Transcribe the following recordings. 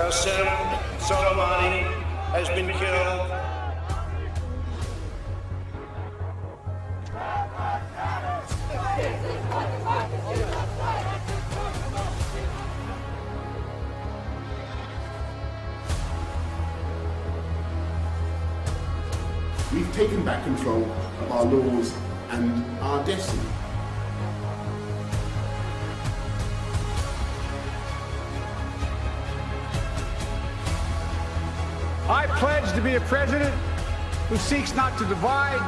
Qasem Soleimani has been killed. We've taken back control of our laws and our destiny. I pledge to be a president who seeks not to divide,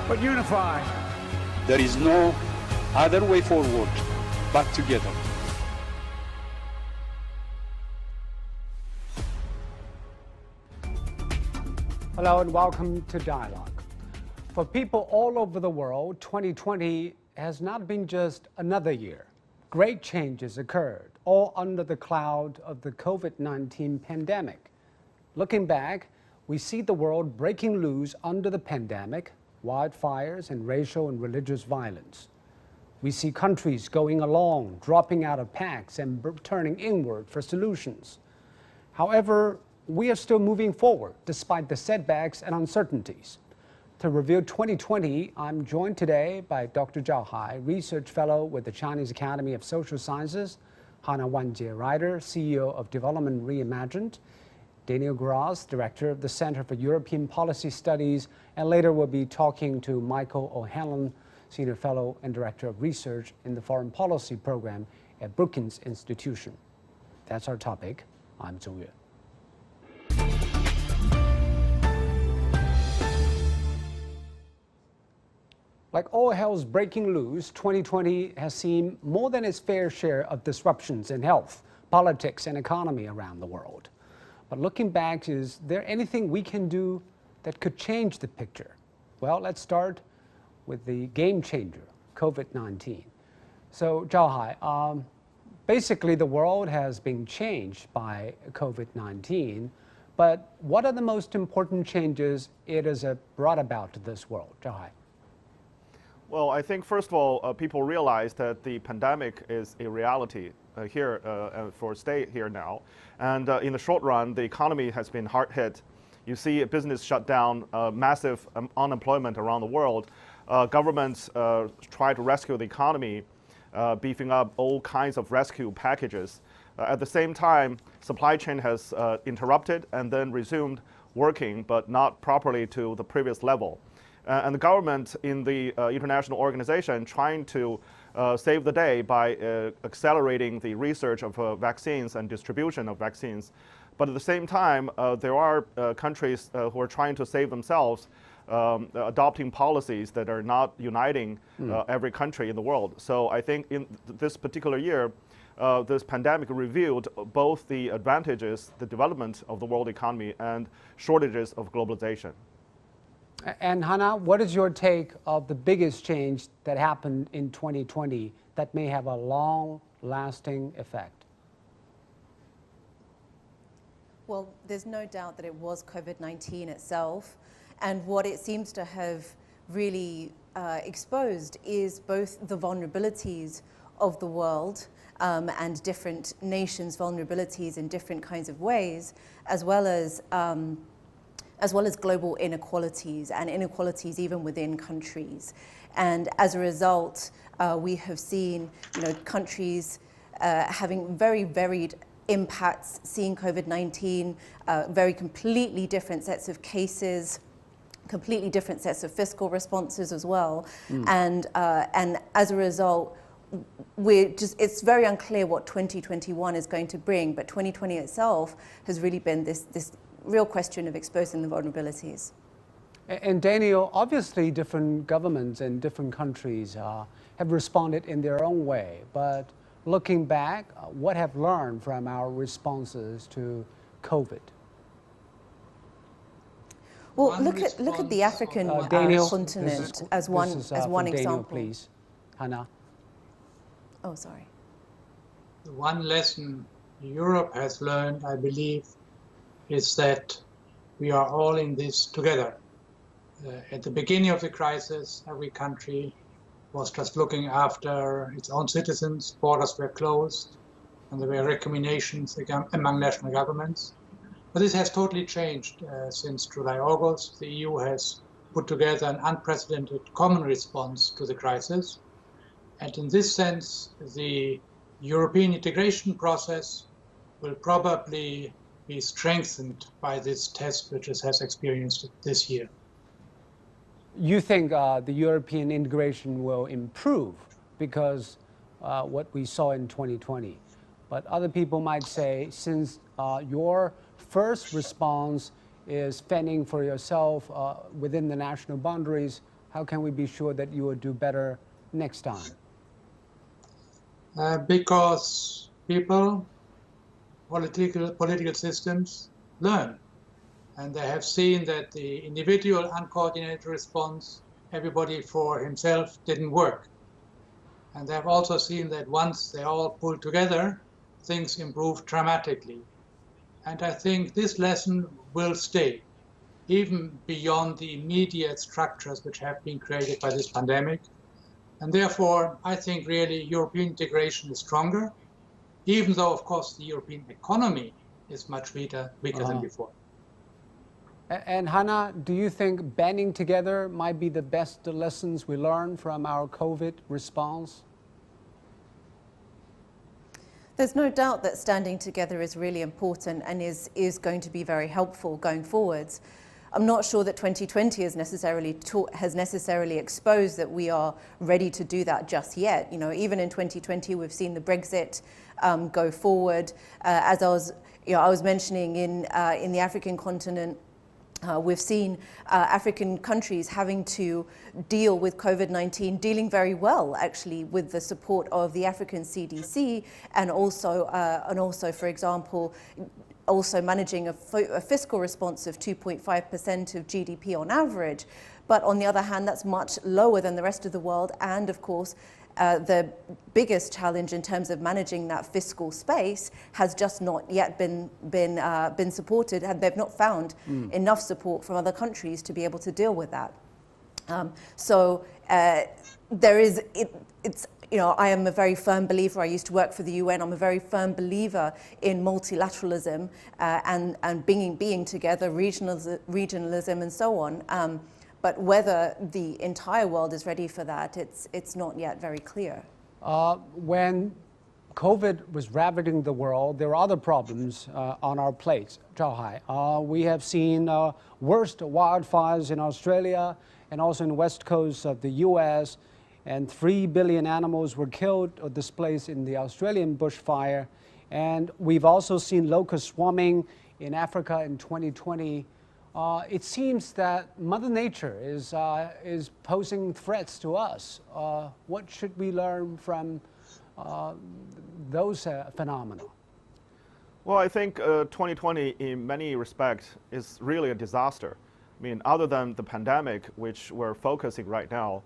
but unify. There is no other way forward but together. Hello and welcome to Dialogue. For people all over the world, 2020 has not been just another year. Great changes occurred, all under the cloud of the COVID-19 pandemic. Looking back, we see the world breaking loose under the pandemic, wildfires and racial and religious violence. We see countries going along, dropping out of pacts and turning inward for solutions. However, we are still moving forward despite the setbacks and uncertainties. To review 2020, I'm joined today by Dr. Zhao Hai, Research Fellow with the Chinese Academy of Social Sciences, Hannah Wanjie Ryder, CEO of Development Reimagined, Daniel Gras, Director of the Center for European Policy Studies, and later we'll be talking to Michael O'Hanlon, Senior Fellow and Director of Research in the Foreign Policy Program at Brookings Institution. That's our topic. I'm Zhou Yue. Like all hell's breaking loose, 2020 has seen more than its fair share of disruptions in health, politics, and economy around the world. But looking back, is there anything we can do that could change the picture? Well, let's start with the game changer, COVID-19. So, Zhao Hai, basically the world has been changed by COVID-19, but what are the most important changes it has brought about to this world? Zhao Hai. Well, I think first of all, people realize that the pandemic is a reality here for stay here now. And in the short run, the economy has been hard hit. You see a business shut down, massive unemployment around the world. Governments try to rescue the economy, beefing up all kinds of rescue packages. At the same time, supply chain has interrupted and then resumed working, but not properly to the previous level. And the government in the international organization trying to save the day by accelerating the research of vaccines and distribution of vaccines. But at the same time, there are countries who are trying to save themselves, adopting policies that are not uniting every country in the world. So I think in this particular year, this pandemic revealed both the advantages, the development of the world economy, and shortages of globalization. And Hannah, what is your take of the biggest change that happened in 2020 that may have a long-lasting effect? Well, there's no doubt that it was COVID-19 itself, and what it seems to have really exposed is both the vulnerabilities of the world and different nations' vulnerabilities in different kinds of ways, as well as global inequalities and inequalities even within countries. And as a result, we have seen countries having very varied impacts, seeing COVID-19, very completely different sets of cases, completely different sets of fiscal responses as well. And as a result, it's very unclear what 2021 is going to bring, but 2020 itself has really been this real question of exposing the vulnerabilities. And Daniel, obviously different governments and different countries have responded in their own way, but looking back, what have learned from our responses to COVID? Well, look at the African continent as one Daniel, example. Please, Hannah. Oh, sorry. The one lesson Europe has learned, I believe, is that we are all in this together. At the beginning of the crisis, every country was just looking after its own citizens, borders were closed, and there were recriminations among national governments. But this has totally changed since July, August. The EU has put together an unprecedented common response to the crisis. And in this sense, the European integration process will probably be strengthened by this test which it has experienced this year. You think the European integration will improve because what we saw in 2020. But other people might say, since your first response is fending for yourself within the national boundaries, how can we be sure that you will do better next time? Because people, political systems learn. And they have seen that the individual uncoordinated response, everybody for himself, didn't work. And they have also seen that once they all pulled together, things improved dramatically. And I think this lesson will stay, even beyond the immediate structures which have been created by this pandemic. And therefore, I think really European integration is stronger, even though, of course, the European economy is much weaker than before. And Hannah, do you think banding together might be the best lessons we learn from our COVID response? There's no doubt that standing together is really important and is going to be very helpful going forwards. I'm not sure that 2020 has necessarily exposed that we are ready to do that just yet. You know, even in 2020, we've seen the Brexit go forward. As I was mentioning in the African continent, we've seen African countries having to deal with COVID-19, dealing very well, actually, with the support of the African CDC, and also, for example, also managing a fiscal response of 2.5% of GDP on average. But on the other hand, that's much lower than the rest of the world. And of course, the biggest challenge in terms of managing that fiscal space has just not yet been supported, and they've not found enough support from other countries to be able to deal with that. You know, I am a very firm believer. I used to work for the UN. I'm a very firm believer in multilateralism and being together, regionalism, and so on. But whether the entire world is ready for that, it's not yet very clear. When COVID was ravaging the world, there were other problems on our plates, Zhao Hai. We have seen worst wildfires in Australia and also in the west coast of the US, and 3 billion animals were killed or displaced in the Australian bushfire. And we've also seen locust swarming in Africa in 2020. It seems that Mother Nature is posing threats to us. What should we learn from those phenomena? Well, I think 2020 in many respects is really a disaster. I mean, other than the pandemic, which we're focusing right now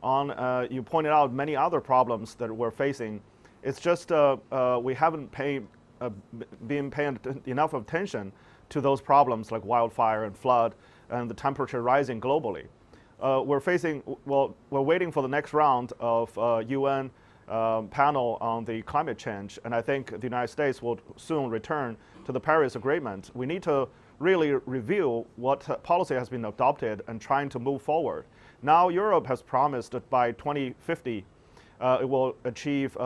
on, you pointed out many other problems that we're facing. It's just we haven't been paying enough attention to those problems like wildfire and flood and the temperature rising globally. We're waiting for the next round of UN panel on the climate change, and I think the United States will soon return to the Paris Agreement. We need to really review what policy has been adopted and trying to move forward. Now Europe has promised that by 2050 it will achieve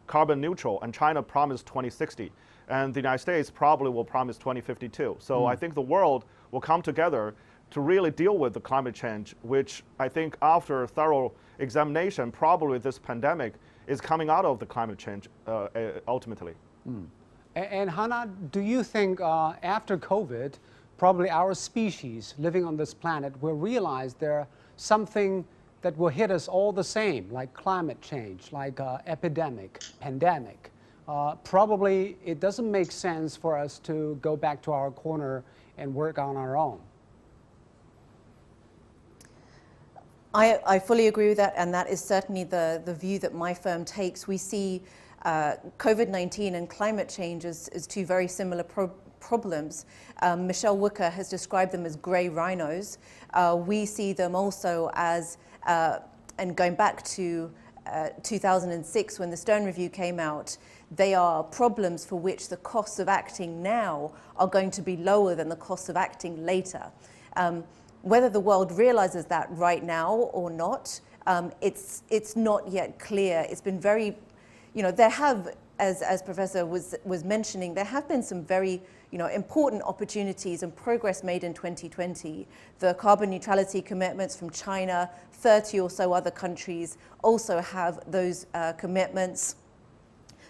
carbon neutral, and China promised 2060. And the United States probably will promise 2052. So I think the world will come together to really deal with the climate change, which I think after thorough examination, probably this pandemic is coming out of the climate change ultimately. And Hannah, do you think after COVID, probably our species living on this planet will realize there's something that will hit us all the same, like climate change, like epidemic, pandemic? Probably it doesn't make sense for us to go back to our corner and work on our own. I fully agree with that, and that is certainly the view that my firm takes. We see COVID-19 and climate change as two very similar problems. Michelle Wooker has described them as grey rhinos. We see them also as, and going back to 2006, when the Stern Review came out, they are problems for which the costs of acting now are going to be lower than the costs of acting later. Whether the world realizes that right now or not, it's not yet clear. It's been very, there have, as Professor was mentioning, there have been some very important opportunities and progress made in 2020. The carbon neutrality commitments from China, 30 or so other countries also have those commitments.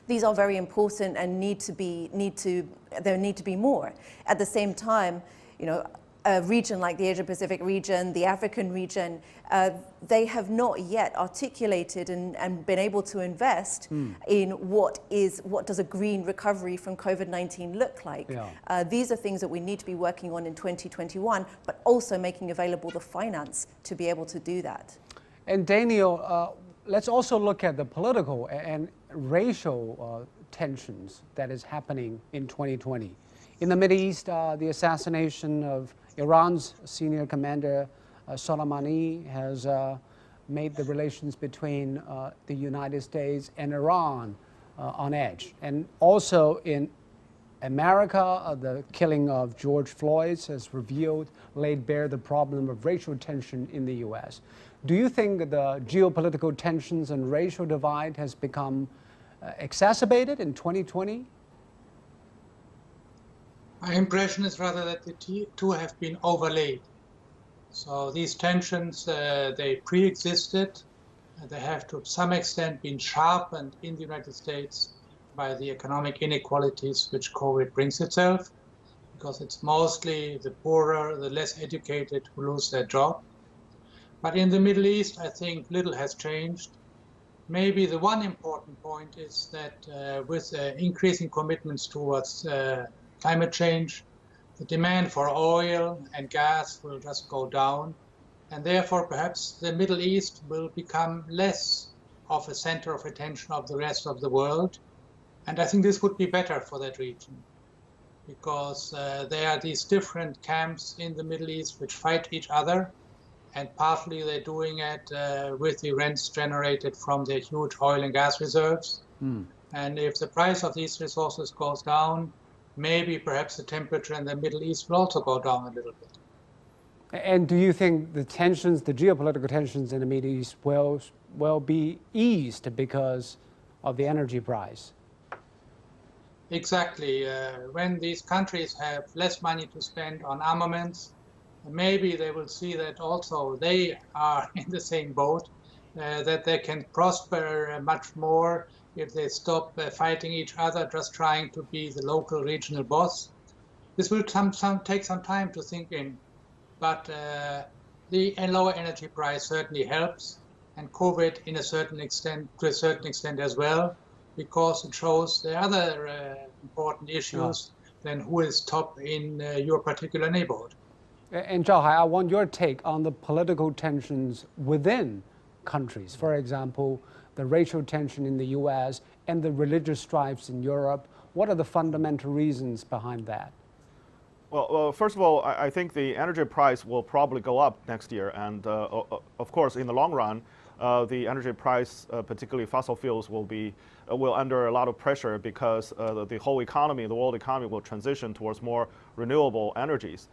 These are very important and there need to be more. At the same time, a region like the Asia-Pacific region, the African region, they have not yet articulated and been able to invest in what does a green recovery from COVID-19 look like. Yeah. These are things that we need to be working on in 2021, but also making available the finance to be able to do that. And Daniel, let's also look at the political and racial tensions that is happening in 2020. In the Middle East, the assassination of Iran's senior commander, Soleimani, has made the relations between the United States and Iran on edge. And also in America, the killing of George Floyd has laid bare the problem of racial tension in the U.S. Do you think the geopolitical tensions and racial divide has become exacerbated in 2020? My impression is rather that the two have been overlaid. So these tensions, they pre-existed. They have to some extent been sharpened in the United States by the economic inequalities which COVID brings itself, because it's mostly the poorer, the less educated who lose their job. But in the Middle East, I think little has changed. Maybe the one important point is that with increasing commitments towards climate change, the demand for oil and gas will just go down, and therefore perhaps the Middle East will become less of a center of attention of the rest of the world. And I think this would be better for that region, because there are these different camps in the Middle East which fight each other, and partly they're doing it with the rents generated from their huge oil and gas reserves. And if the price of these resources goes down, maybe perhaps the temperature in the Middle East will also go down a little bit. And do you think the tensions, the geopolitical tensions in the Middle East will be eased because of the energy price? Exactly. When these countries have less money to spend on armaments, maybe they will see that also they are in the same boat, that they can prosper much more if they stop fighting each other, just trying to be the local regional boss. This will take some time to sink in, but the lower energy price certainly helps, and COVID to a certain extent as well, because it shows the other important issues than who is top in your particular neighborhood. And Zhaohai, I want your take on the political tensions within countries. For example, the racial tension in the US and the religious strifes in Europe. What are the fundamental reasons behind that? Well, first of all, I think the energy price will probably go up next year. And of course, in the long run, the energy price, particularly fossil fuels, will under a lot of pressure, because the whole economy, the world economy, will transition towards more renewable energies.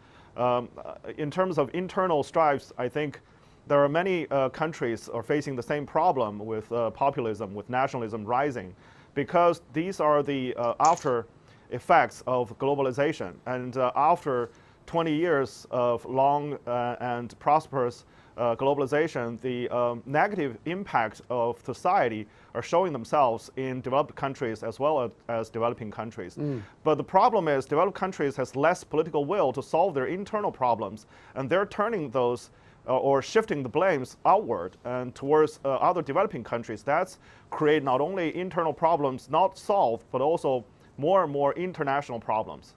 In terms of internal strifes, I think there are many countries are facing the same problem with populism, with nationalism rising, because these are the after effects of globalization. And after 20 years of long and prosperous globalization, the negative impact of society are showing themselves in developed countries as well as developing countries. But the problem is developed countries has less political will to solve their internal problems, and they're turning those or shifting the blames outward and towards other developing countries. That's create not only internal problems not solved, but also more and more international problems.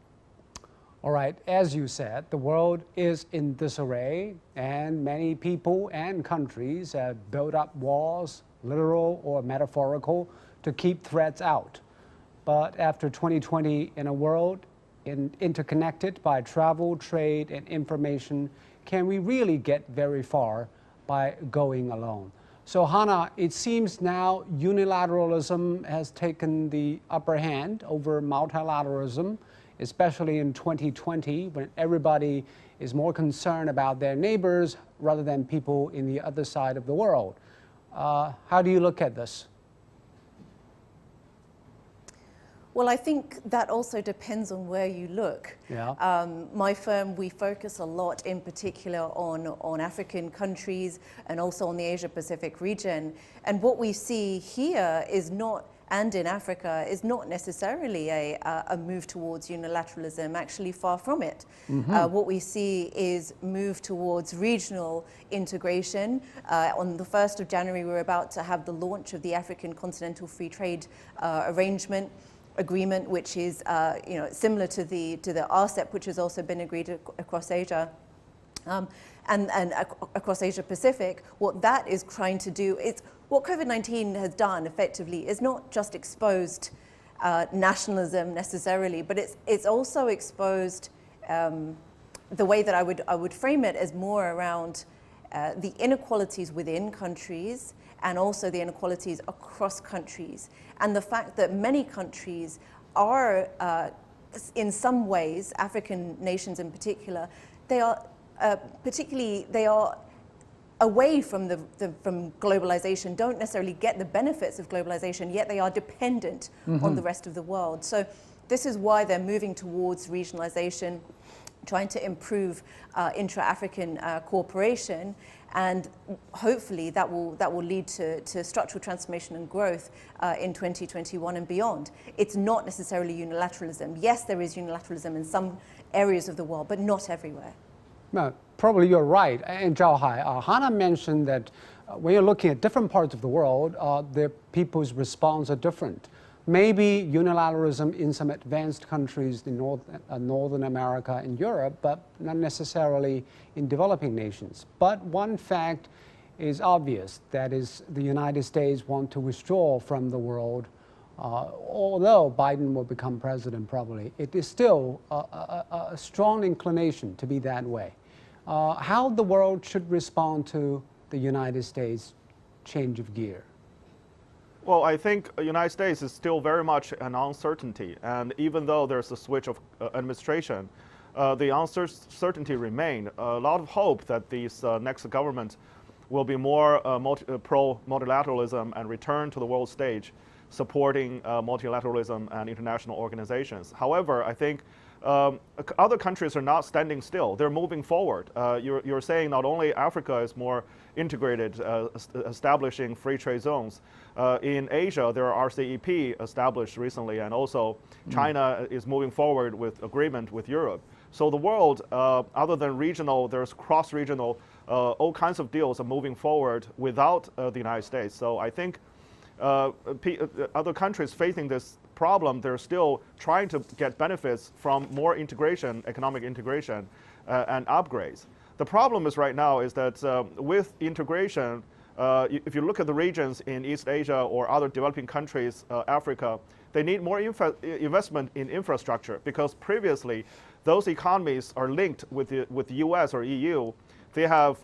All right, as you said, the world is in disarray, and many people and countries have built up walls, literal or metaphorical, to keep threats out. But after 2020, in a world interconnected by travel, trade, and information, can we really get very far by going alone? So Hannah, it seems now unilateralism has taken the upper hand over multilateralism, especially in 2020 when everybody is more concerned about their neighbors rather than people in the other side of the world. How do you look at this? Well, I think that also depends on where you look. Yeah. My firm, we focus a lot in particular on African countries and also on the Asia-Pacific region. And what we see here is not, and in Africa, is not necessarily a move towards unilateralism, actually far from it. What we see is move towards regional integration. On the 1st of January, we're about to have the launch of the African Continental Free Trade Agreement, which is similar to the RCEP, which has also been agreed across Asia and across Asia Pacific. What that is trying to do is what COVID-19 has done effectively is not just exposed nationalism necessarily, but it's also exposed the way that I would frame it as more around the inequalities within countries and also the inequalities across countries. And the fact that many countries are, in some ways, African nations in particular, they are away from from globalization, don't necessarily get the benefits of globalization, yet they are dependent on the rest of the world. So this is why they're moving towards regionalization, trying to improve intra-African cooperation, and hopefully that will lead to structural transformation and growth in 2021 and beyond. It's not necessarily unilateralism. Yes, there is unilateralism in some areas of the world, but not everywhere. No, probably you're right. And Zhao Hai, Hannah mentioned that when you're looking at different parts of the world, the people's response are different. Maybe unilateralism in some advanced countries in Northern America and Europe, but not necessarily in developing nations. But one fact is obvious, that is the United States want to withdraw from the world. Although Biden will become president probably, it is still a strong inclination to be that way. How the world should respond to the United States change of gear? Well, I think the United States is still very much an uncertainty. And even though there's a switch of administration, the uncertainty remains. A lot of hope that this next government will be more pro-multilateralism and return to the world stage, supporting multilateralism and international organizations. However, I think other countries are not standing still. They're moving forward. You're saying not only Africa is more integrated, establishing free trade zones. In Asia, there are RCEP established recently, and also China is moving forward with agreement with Europe. So the world, other than regional, there's cross-regional, all kinds of deals are moving forward without the United States. So I think other countries facing this problem, they're still trying to get benefits from more integration, economic integration, and upgrades. The problem is right now is that with integration, if you look at the regions in East Asia or other developing countries, Africa, they need more investment in infrastructure, because previously those economies are linked with the US or EU. They have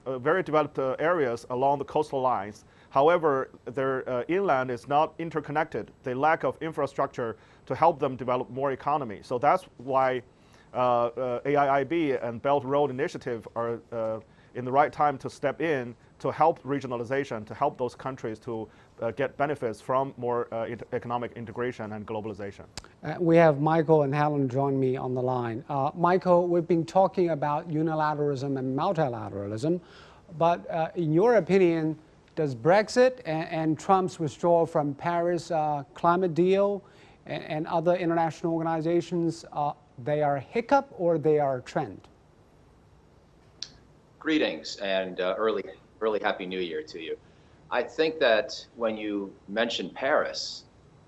very developed areas along the coastal lines. However, their inland is not interconnected. They lack of infrastructure to help them develop more economy. So that's why AIIB and Belt Road Initiative are in the right time to step in to help regionalization, to help those countries to get benefits from more economic integration and globalization. We have Michael and Helen join me on the line. Michael, we've been talking about unilateralism and multilateralism, but in your opinion, does Brexit and Trump's withdrawal from Paris climate deal and other international organizations, they are a hiccup or they are a trend? Greetings and early Happy New Year to you. I think that when you mention Paris,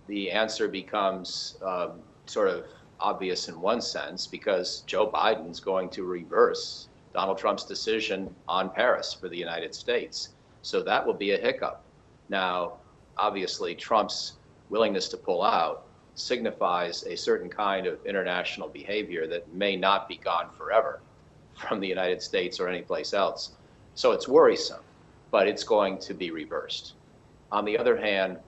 the answer becomes sort of obvious in one sense, because Joe Biden's going to reverse Donald Trump's decision on Paris for the United States. So that will be a hiccup. Now, obviously, Trump's willingness to pull out signifies a certain kind of international behavior that may not be gone forever from the United States or any place else. So it's worrisome. but it's going to be reversed. On the other hand,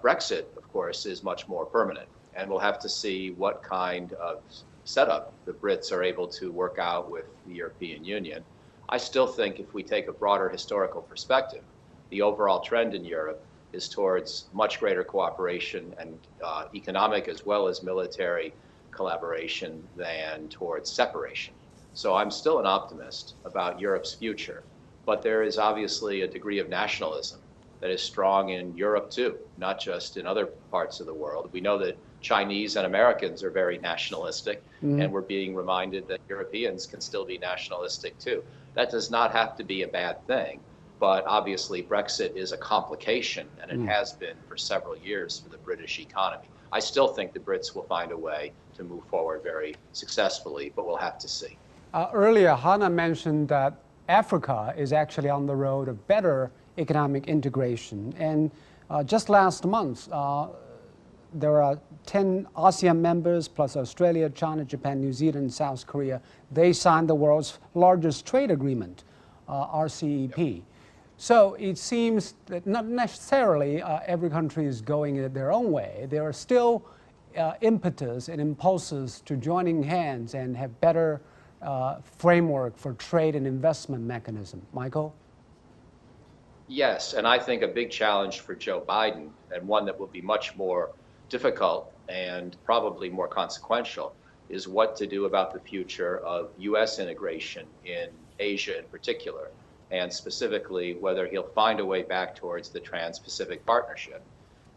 Brexit, of course, is much more permanent, and we'll have to see what kind of setup the Brits are able to work out with the European Union. I still think if we take a broader historical perspective, the overall trend in Europe is towards much greater cooperation and economic as well as military collaboration than towards separation. So I'm still an optimist about Europe's future, but there is obviously a degree of nationalism that is strong in Europe too, not just in other parts of the world. We know that Chinese and Americans are very nationalistic, and we're being reminded that Europeans can still be nationalistic too. That does not have to be a bad thing, but obviously Brexit is a complication, and it has been for several years for the British economy. I still think the Brits will find a way to move forward very successfully, but we'll have to see. Earlier, Hannah mentioned that Africa is actually on the road of better economic integration. And just last month, there are 10 ASEAN members plus Australia, China, Japan, New Zealand, South Korea. They signed the world's largest trade agreement, RCEP. So it seems that not necessarily every country is going it their own way. There are still impetus and impulses to joining hands and have better framework for trade and investment mechanism. Michael? Yes, and I think a big challenge for Joe Biden, and one that will be much more difficult and probably more consequential, is what to do about the future of U.S. integration in Asia in particular, and specifically whether he'll find a way back towards the Trans-Pacific Partnership.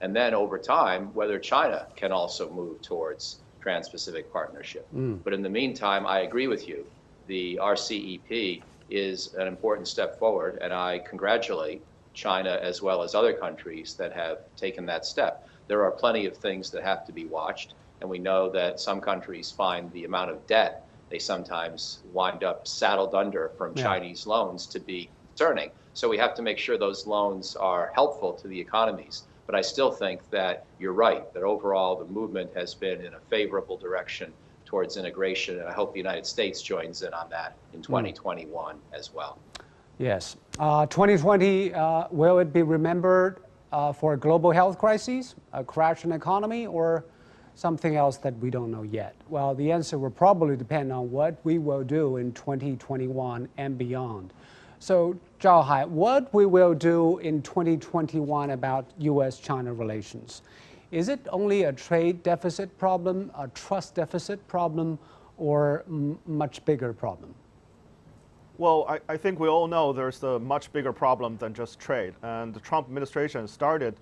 And then over time, whether China can also move towards Trans-Pacific Partnership. But in the meantime, I agree with you. The RCEP is an important step forward, and I congratulate China as well as other countries that have taken that step. There are plenty of things that have to be watched, and we know that some countries find the amount of debt they sometimes wind up saddled under from Chinese loans to be concerning. So we have to make sure those loans are helpful to the economies. But I still think that you're right, that overall the movement has been in a favorable direction towards integration, and I hope the United States joins in on that in 2021 as well. Yes. 2020, will it be remembered for a global health crisis, a crash in the economy, or something else that we don't know yet? Well, the answer will probably depend on what we will do in 2021 and beyond. So, Zhao Hai, what we will do in 2021 about U.S.-China relations? Is it only a trade deficit problem, a trust deficit problem, or much bigger problem? Well, I think we all know there's a much bigger problem than just trade. And the Trump administration started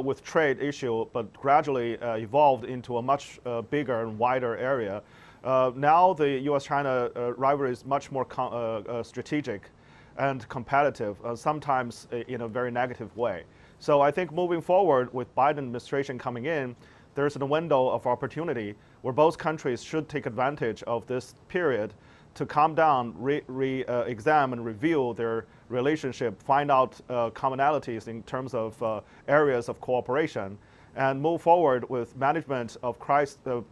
with trade issue, but gradually evolved into a much bigger and wider area. Now the U.S.-China rivalry is much more strategic and competitive, sometimes in a very negative way. So I think moving forward with Biden administration coming in, there's a window of opportunity where both countries should take advantage of this period to calm down, examine, review their relationship, find out commonalities in terms of areas of cooperation, and move forward with management of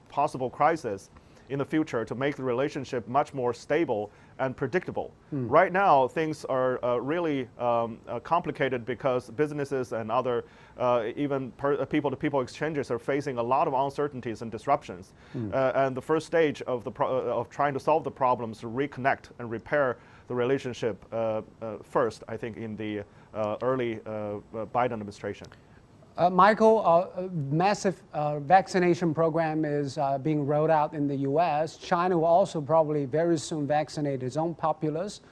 possible crisis in the future to make the relationship much more stable and predictable. Right now, things are really complicated because businesses and other even people-to-people exchanges are facing a lot of uncertainties and disruptions. And the first stage of trying to solve the problems to reconnect and repair the relationship first, I think, in the early Biden administration. Michael, a massive vaccination program is being rolled out in the U.S. China will also probably very soon vaccinate its own populace.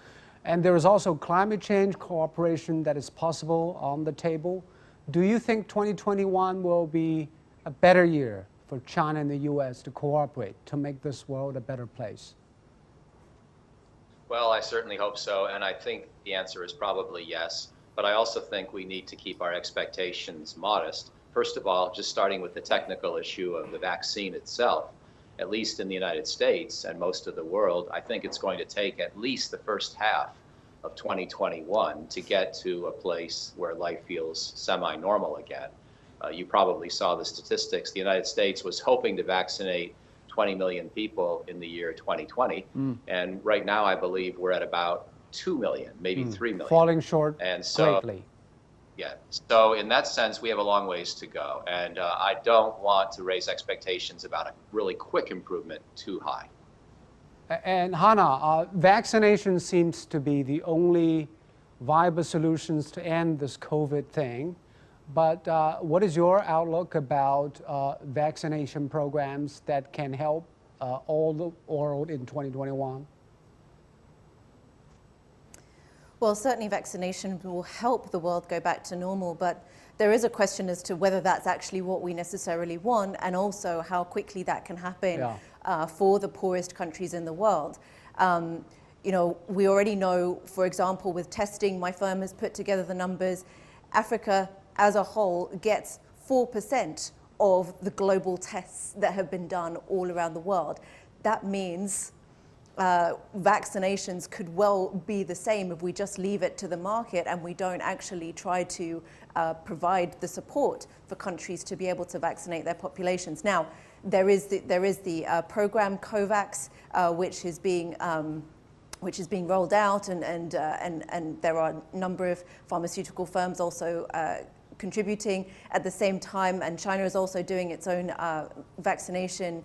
And there is also climate change cooperation that is possible on the table. Do you think 2021 will be a better year for China and the U.S. to cooperate to make this world a better place? Well, I certainly hope so, and I think the answer is probably yes. But I also think we need to keep our expectations modest. First of all, just starting with the technical issue of the vaccine itself, at least in the United States and most of the world, I think it's going to take at least the first half of 2021 to get to a place where life feels semi-normal again. You probably saw the statistics. The United States was hoping to vaccinate 20 million people in the year 2020. And right now, I believe we're at about 2 million, maybe 3 million. Falling short And so, greatly. yeah, so in that sense, we have a long ways to go. And I don't want to raise expectations about a really quick improvement too high. And Hannah, vaccination seems to be the only viable solutions to end this COVID thing. But what is your outlook about vaccination programs that can help all the world in 2021? Well, certainly vaccination will help the world go back to normal, but there is a question as to whether that's actually what we necessarily want, and also how quickly that can happen for the poorest countries in the world. You know, we already know, for example, with testing, my firm has put together the numbers, Africa as a whole gets 4% of the global tests that have been done all around the world. That means vaccinations could well be the same if we just leave it to the market and we don't actually try to provide the support for countries to be able to vaccinate their populations. Now, there is the program COVAX, which is being rolled out, and there are a number of pharmaceutical firms also contributing at the same time, and China is also doing its own vaccination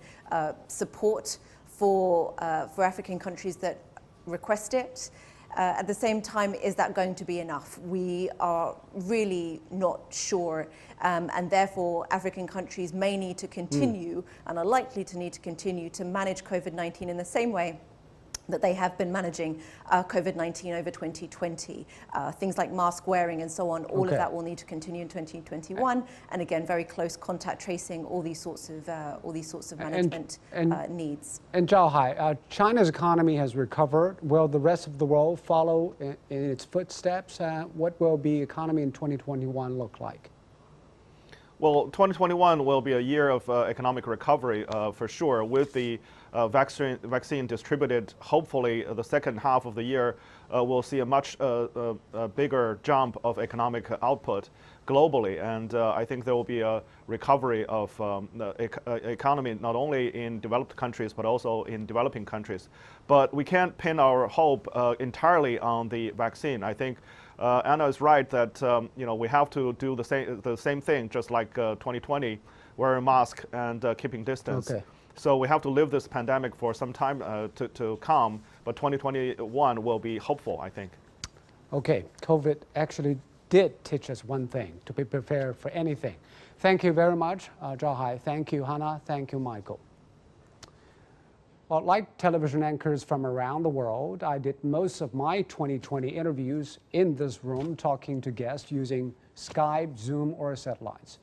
support for African countries that request it. At the same time, is that going to be enough? We are really not sure, and therefore African countries may need to continue and are likely to need to continue to manage COVID-19 in the same way that they have been managing COVID-19 over 2020. Things like mask wearing and so on, all of that will need to continue in 2021. And again, very close contact tracing, all these sorts of management needs. And Zhao Hai, China's economy has recovered. Will the rest of the world follow in its footsteps? What will the economy in 2021 look like? Well, 2021 will be a year of economic recovery for sure, with the vaccine distributed. Hopefully, the second half of the year we'll see a much bigger jump of economic output globally, and I think there will be a recovery of the economy not only in developed countries but also in developing countries. But we can't pin our hope entirely on the vaccine. I think Anna is right that you know, we have to do the same thing, just like 2020, wearing a mask and keeping distance. So we have to live this pandemic for some time to come, but 2021 will be hopeful, I think. Okay, COVID actually did teach us one thing: to be prepared for anything. Thank you very much, Zhao Hai. Thank you, Hannah. Thank you, Michael. Well, like television anchors from around the world, I did most of my 2020 interviews in this room, talking to guests using Skype, Zoom, or satellites.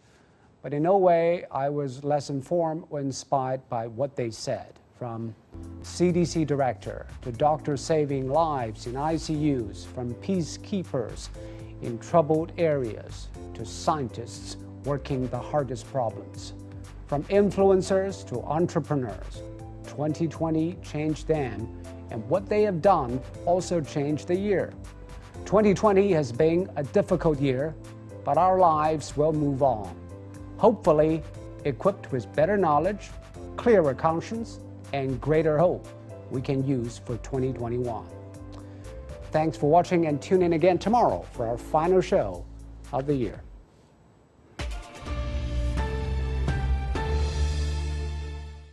But in no way I was less informed or inspired by what they said, from CDC director to doctors saving lives in ICUs, from peacekeepers in troubled areas to scientists working the hardest problems, from influencers to entrepreneurs. 2020 changed them, and what they have done also changed the year. 2020 has been a difficult year, but our lives will move on. Hopefully, equipped with better knowledge, clearer conscience, and greater hope we can use for 2021. Thanks for watching, and tune in again tomorrow for our final show of the year.